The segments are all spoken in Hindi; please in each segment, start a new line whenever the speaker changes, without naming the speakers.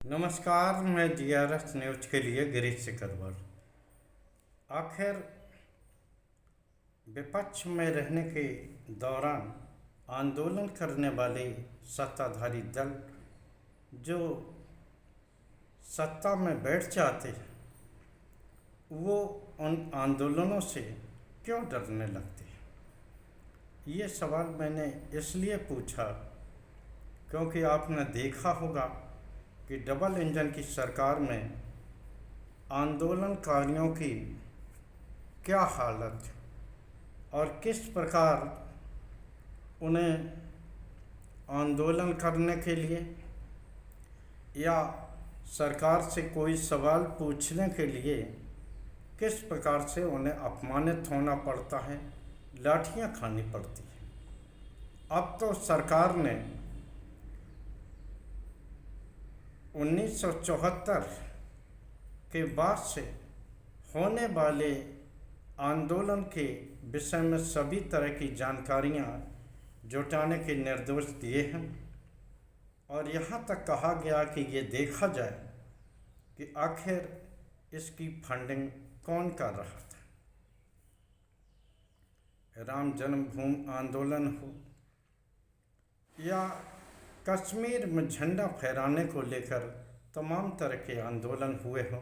नमस्कार, मैं DRS न्यूज के लिए गिरीश सिकरवर। आखिर विपक्ष में रहने के दौरान आंदोलन करने वाले सत्ताधारी दल जो सत्ता में बैठ जाते हैं वो उन आंदोलनों से क्यों डरने लगते हैं। ये सवाल मैंने इसलिए पूछा क्योंकि आपने देखा होगा कि डबल इंजन की सरकार में आंदोलनकारियों की क्या हालत है और किस प्रकार उन्हें आंदोलन करने के लिए या सरकार से कोई सवाल पूछने के लिए किस प्रकार से उन्हें अपमानित होना पड़ता है, लाठियां खानी पड़ती हैं। अब तो सरकार ने 1974 के बाद से होने वाले आंदोलन के विषय में सभी तरह की जानकारियां जुटाने के निर्देश दिए हैं और यहाँ तक कहा गया कि ये देखा जाए कि आखिर इसकी फंडिंग कौन कर रहा था। राम जन्मभूमि आंदोलन हो या कश्मीर में झंडा फहराने को लेकर तमाम तरह के आंदोलन हुए हों,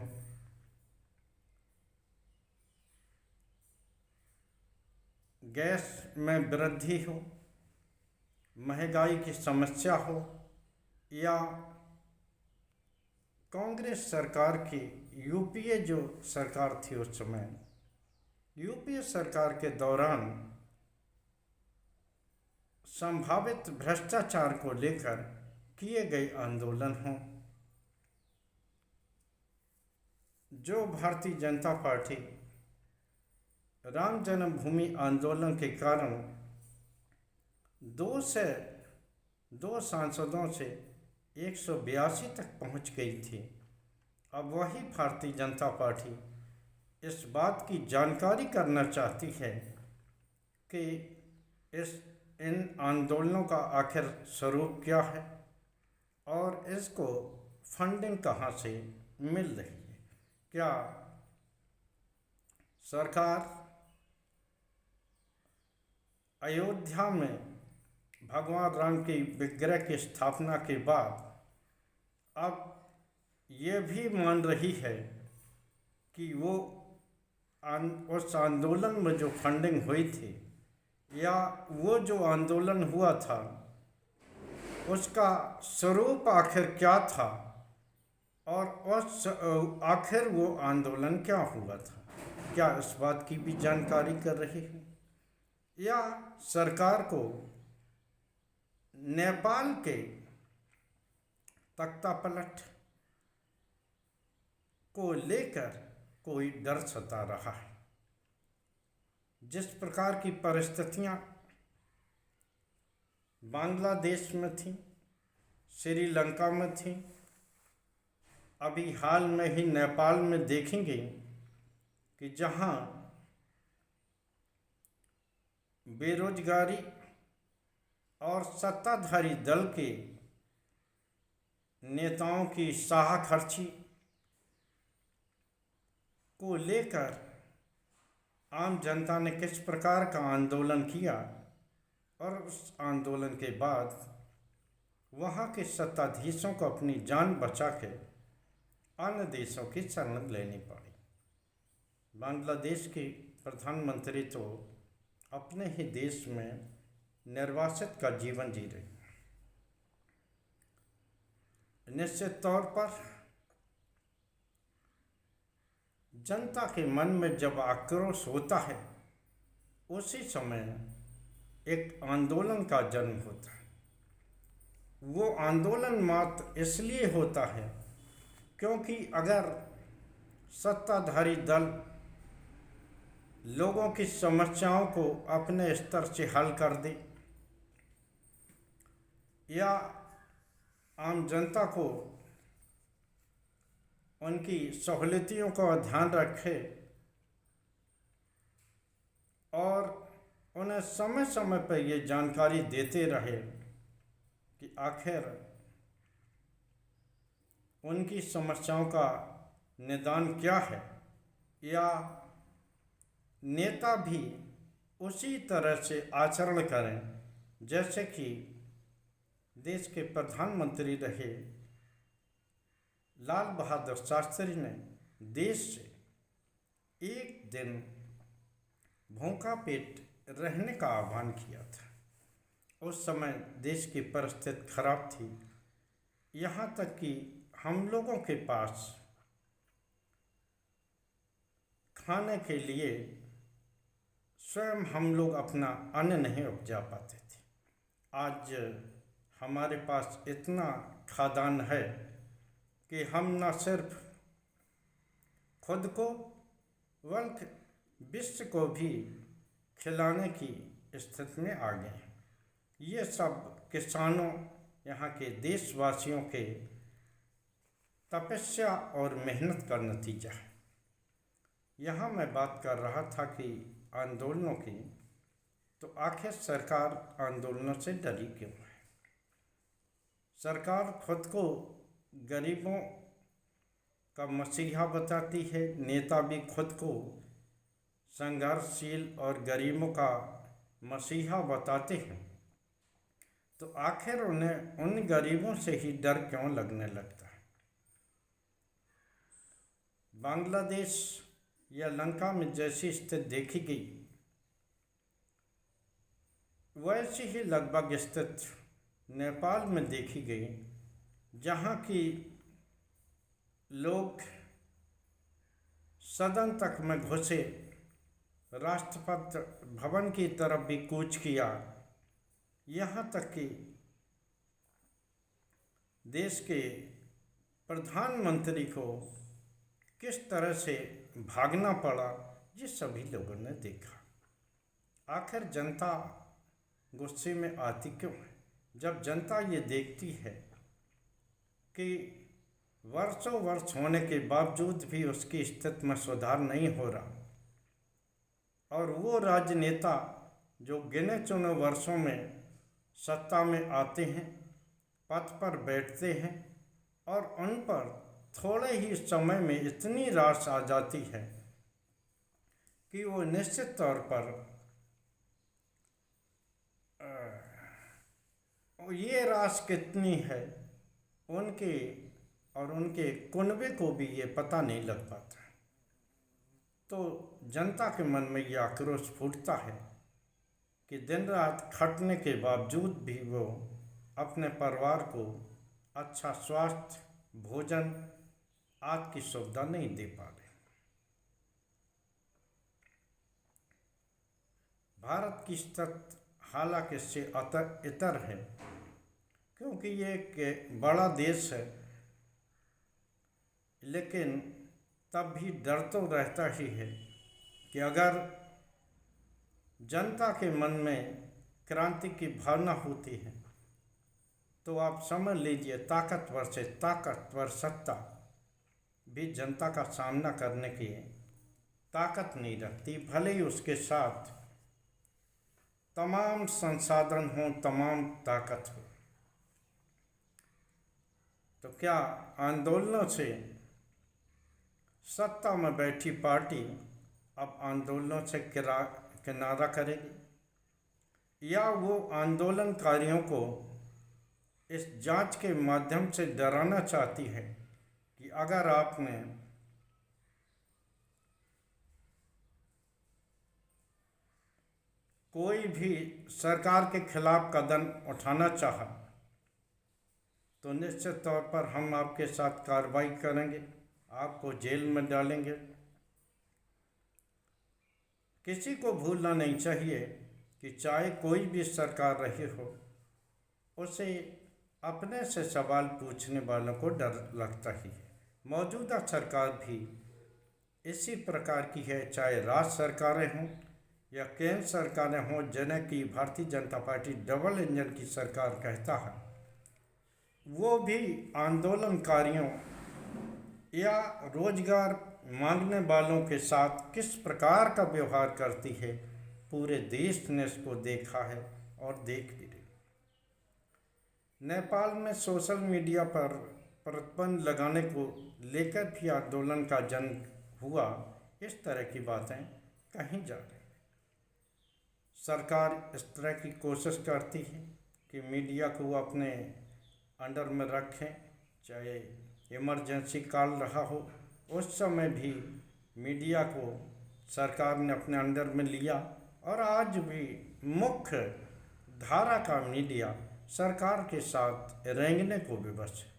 गैस में वृद्धि हो, महंगाई की समस्या हो या कांग्रेस सरकार की यूपीए जो सरकार थी उस समय, यूपीए सरकार के दौरान संभावित भ्रष्टाचार को लेकर किए गए आंदोलन हों, जो भारतीय जनता पार्टी राम जन्मभूमि आंदोलन के कारण दो सांसदों से 182 तक पहुंच गई थी। अब वही भारतीय जनता पार्टी इस बात की जानकारी करना चाहती है कि इन आंदोलनों का आखिर स्वरूप क्या है और इसको फंडिंग कहाँ से मिल रही है। क्या सरकार अयोध्या में भगवान राम के विग्रह की स्थापना के बाद अब ये भी मान रही है कि उस आंदोलन में जो फंडिंग हुई थी या वो जो आंदोलन हुआ था उसका स्वरूप आखिर क्या था और आखिर वो आंदोलन क्या हुआ था, क्या इस बात की भी जानकारी कर रही है। या सरकार को नेपाल के तख्तापलट को लेकर कोई डर सता रहा है। जिस प्रकार की परिस्थितियां बांग्लादेश में थी, श्रीलंका में थी, अभी हाल में ही नेपाल में देखेंगे कि जहां बेरोजगारी और सत्ताधारी दल के नेताओं की साहा खर्ची को लेकर आम जनता ने किस प्रकार का आंदोलन किया और उस आंदोलन के बाद वहाँ के सत्ताधीशों को अपनी जान बचा के अन्य देशों की शरण लेनी पड़ी। बांग्लादेश के प्रधानमंत्री तो अपने ही देश में निर्वासित का जीवन जी रहे। निश्चित तौर पर जनता के मन में जब आक्रोश होता है उसी समय एक आंदोलन का जन्म होता है। वो आंदोलन मात्र इसलिए होता है क्योंकि अगर सत्ताधारी दल लोगों की समस्याओं को अपने स्तर से हल कर दे या आम जनता को उनकी सहूलियतों का ध्यान रखे और उन्हें समय समय पर ये जानकारी देते रहे कि आखिर उनकी समस्याओं का निदान क्या है, या नेता भी उसी तरह से आचरण करें जैसे कि देश के प्रधानमंत्री रहे लाल बहादुर शास्त्री ने देश से एक दिन भूखा पेट रहने का आह्वान किया था। उस समय देश की परिस्थिति खराब थी, यहाँ तक कि हम लोगों के पास खाने के लिए स्वयं हम लोग अपना अन्न नहीं उपजा पाते थे। आज हमारे पास इतना खाद्यान्न है कि हम न सिर्फ खुद को बल्कि विश्व को भी खिलाने की स्थिति में आ गए हैं। ये सब किसानों, यहाँ के देशवासियों के तपस्या और मेहनत का नतीजा है। यहाँ मैं बात कर रहा था कि आंदोलनों की, तो आखिर सरकार आंदोलनों से डरी क्यों है? सरकार खुद को गरीबों का मसीहा बताती है, नेता भी खुद को संघर्षशील और गरीबों का मसीहा बताते हैं, तो आखिर उन्हें उन गरीबों से ही डर क्यों लगने लगता है? बांग्लादेश या लंका में जैसी स्थिति देखी गई, वैसी ही लगभग स्थिति नेपाल में देखी गई, जहाँ की लोग सदन तक में घुसे, राष्ट्रपति भवन की तरफ भी कूच किया, यहाँ तक कि देश के प्रधानमंत्री को किस तरह से भागना पड़ा, ये सभी लोगों ने देखा। आखिर जनता गुस्से में आती क्यों है? जब जनता ये देखती है कि वर्षों वर्ष होने के बावजूद भी उसकी स्थिति में सुधार नहीं हो रहा, और वो राजनेता जो गिने चुने वर्षों में सत्ता में आते हैं, पद पर बैठते हैं, और उन पर थोड़े ही समय में इतनी राश आ जाती है कि वो निश्चित तौर पर ये राश कितनी है उनके और उनके कुनबे को भी ये पता नहीं लग पाता। तो जनता के मन में ये आक्रोश फूटता है कि दिन रात खटने के बावजूद भी वो अपने परिवार को अच्छा स्वास्थ्य, भोजन आदि की सुविधा नहीं दे पा रहे। भारत की स्थिति हालांकि इससे इतर है, क्योंकि ये एक बड़ा देश है, लेकिन तब भी डर तो रहता ही है कि अगर जनता के मन में क्रांति की भावना होती है, तो आप समझ लीजिए ताकतवर से ताकतवर सत्ता भी जनता का सामना करने की ताकत नहीं रखती, भले ही उसके साथ तमाम संसाधन हों, तमाम ताकत हो। तो क्या आंदोलनों से सत्ता में बैठी पार्टी अब आंदोलनों से किनारा करेगी, या वो आंदोलनकारियों को इस जांच के माध्यम से डराना चाहती है कि अगर आपने कोई भी सरकार के खिलाफ कदम उठाना चाहा, तो निश्चित तौर पर हम आपके साथ कार्रवाई करेंगे, आपको जेल में डालेंगे। किसी को भूलना नहीं चाहिए कि चाहे कोई भी सरकार रही हो, उसे अपने से सवाल पूछने वालों को डर लगता ही है। मौजूदा सरकार भी इसी प्रकार की है, चाहे राज्य सरकारें हों या केंद्र सरकारें हों, जिन्हें की Bharatiya Janata party double engine की सरकार कहता है। वो भी आंदोलनकारियों या रोजगार मांगने वालों के साथ किस प्रकार का व्यवहार करती है, पूरे देश ने इसको देखा है और देख भी रही। नेपाल में सोशल मीडिया पर प्रतिबंध लगाने को लेकर भी आंदोलन का जन्म हुआ। इस तरह की बातें कही जा रही। सरकार इस तरह की कोशिश करती है कि मीडिया को अपने अंडर में रखें, चाहे इमरजेंसी कॉल रहा हो, उस समय भी मीडिया को सरकार ने अपने अंडर में लिया और आज भी मुख्य धारा का मीडिया सरकार के साथ रेंगने को विवश है।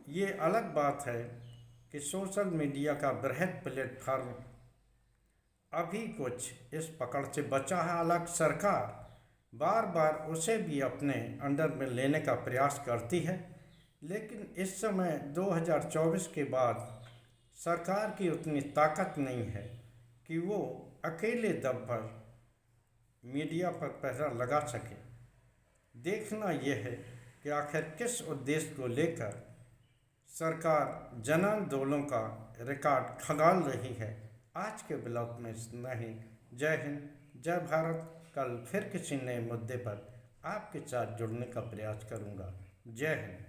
ये अलग बात है कि सोशल मीडिया का बृहद प्लेटफॉर्म अभी कुछ इस पकड़ से बचा है। अलग सरकार बार बार उसे भी अपने अंडर में लेने का प्रयास करती है, लेकिन इस समय 2024 के बाद सरकार की उतनी ताकत नहीं है कि वो अकेले दम पर मीडिया पर पहरा लगा सके। देखना यह है कि आखिर किस उद्देश्य को लेकर सरकार जन आंदोलन का रिकॉर्ड खंगाल रही है। आज के ब्लॉग में इतना ही। जय हिंद, जय भारत। कल फिर किसी नए मुद्दे पर आपके साथ जुड़ने का प्रयास करूंगा। जय हिंद।